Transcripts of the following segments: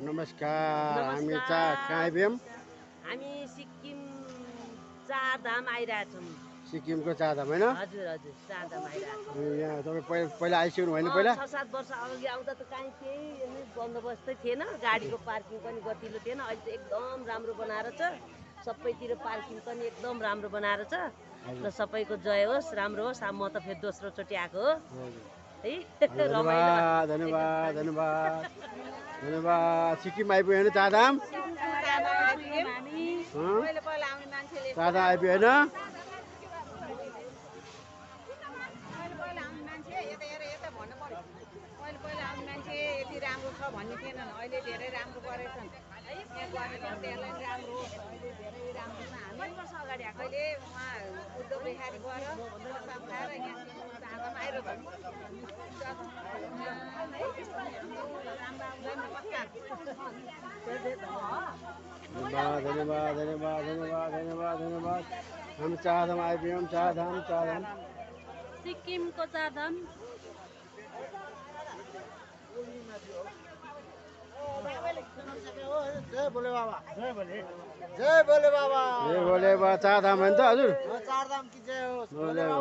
नमस्कार। हामी कहाँ नमस्कार। आइपुग्यौँ? हामी सिक्किम चारधाम आइरहेछौँ। सिक्किमको चारधाम होइन? हजुर हजुर चारधाम आइरहेछौँ। यहाँ तपाईँ पहिला आइसक्नु होइन? अँ, पहिला 6-7 वर्ष अघि आउँदा त काहीँ केही नै बन्दोबस्तै थिएन, गाडीको पार्किङ पनि गतिलो थिएन। अहिले त एकदम राम्रो बनाएर छ, सबैतिर पार्किङ पनि एकदम राम्रो बनाएर छ। ल सबैको जय होस्, राम्रो होस्। अब म त फेरि दोस्रोचोटि आएको हो है, रमाइलो धन्यवाद धन्यवाद धन्यवाद धन्यवाद। सिक्किम आइपुग्यो होइन चारधाम? चारधाम आइपुग्यो होइन? पहिला आउने मान्छे यति राम्रो छ भन्ने थिएनन्, अहिले धेरै राम्रो गरेछन्। यहाँ गरेर त्यसलाई राम्रो होस्, अहिले धेरै राम्रो छ। हामी वर्ष अगाडि आएको, अहिले उहाँ उद्धव बिहारी गएर प्रस्ताव खाएर यहाँ चारधाम आइरहेछन्। धन्यवाद धन्यवाद धन्यवाद धन्यवाद धन्यवाद धन्यवाद। हामी चारधाम आइपुग्यौँ। चारधाम चारधाम सिक्किमको चारधाम। जय बोले बाबा। जय बोले बाबा। ए बोले बा चारधाम होइन त हजुर? चारधाम की जय होस्। बोले बा।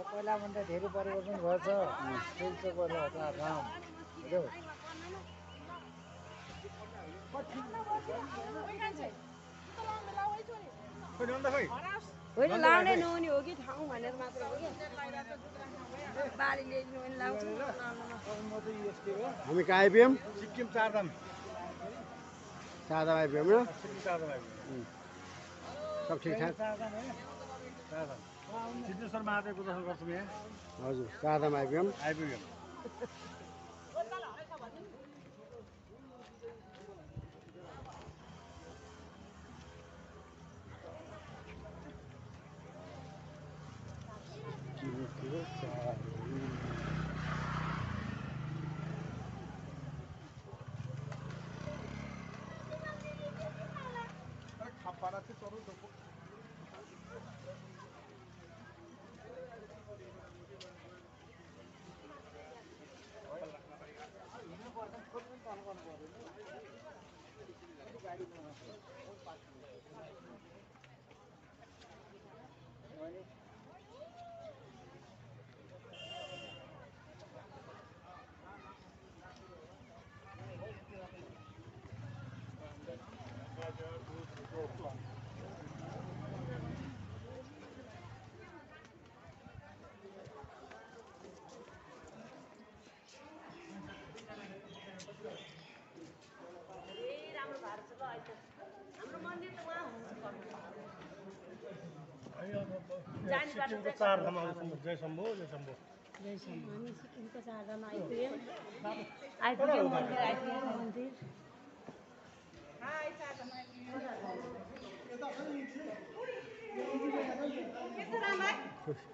पहिला भन्दा धेरै परिवर्तन भएछ। चारधाम होइन लाउने नहुने हो कि ठाउँ भनेर मात्र हो कि बारी ल्याइदिनु भने लाउँछ। हामी कहाँ आइपुग्यौँ? सिक्किम चारधाम। चारधाम आइपुग्यौँ न? सिक्किम चारधाम आइपुग्यो। सब ठिकठाक? चारधाम सिद्धेश्वर महादेवको दर्शन गर्छौँ यहाँ। हजुर चारधाम आइपुग्यौँ। आइपुग्यौँ। हाम्रो मन्दिर त उहाँ हुन्छ सिक्किमको चारधाम आउँछौँ। जय शम्भो जय शम्भो। हामी सिक्किमको चारधाम आइपुग्यौँ। मन्दिर आइपुग्यौँ मन्दिर।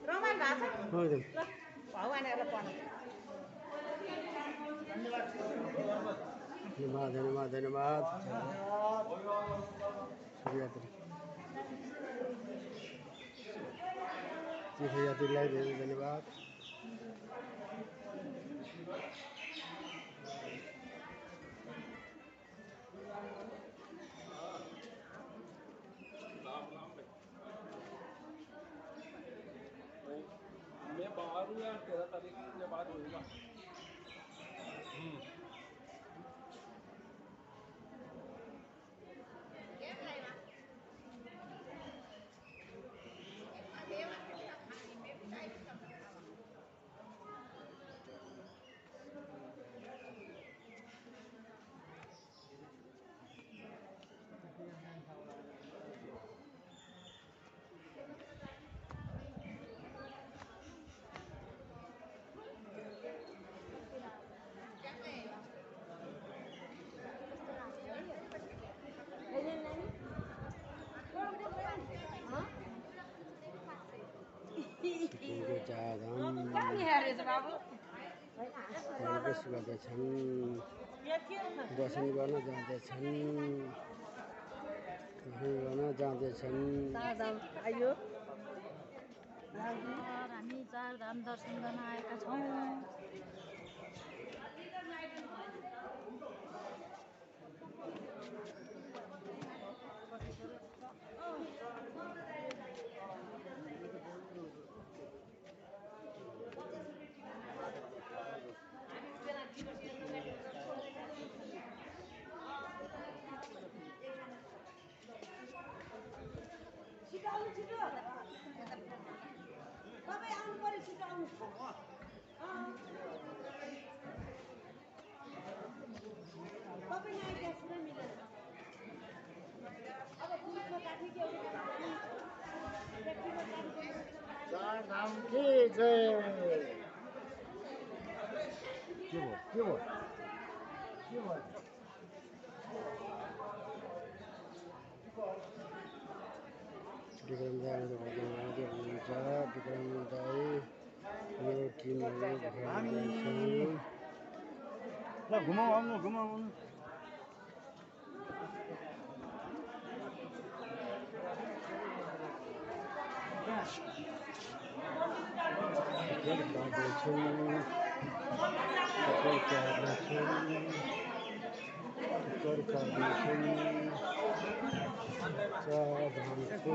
रमाइलो भएको छ हजुर भगवानहरू पर्नु। धन्यवाद धन्यवाद धन्यवाद। तीर्थयात्री तीर्थयात्रीलाई धेरै धन्यवाद। मैं बाहर हूँ यार, 13 तारीख के बाद होगा। सिक्किमको चारधाम बाबु प्रवेश गर्दछन्, दर्शन गर्न जाँदैछन्, दर्शन गर्न जाँदैछन्। चारधाम आइयो। हामी चारधाम दर्शन गर्न आएका छौँ। चारधाम की जय। के भयो विक्रम दाई आउँदै हुनुहुन्छ। विक्रम दाई मेरो टिमहरू छन्। ल घुमाउनु घुमाउनु चारधामको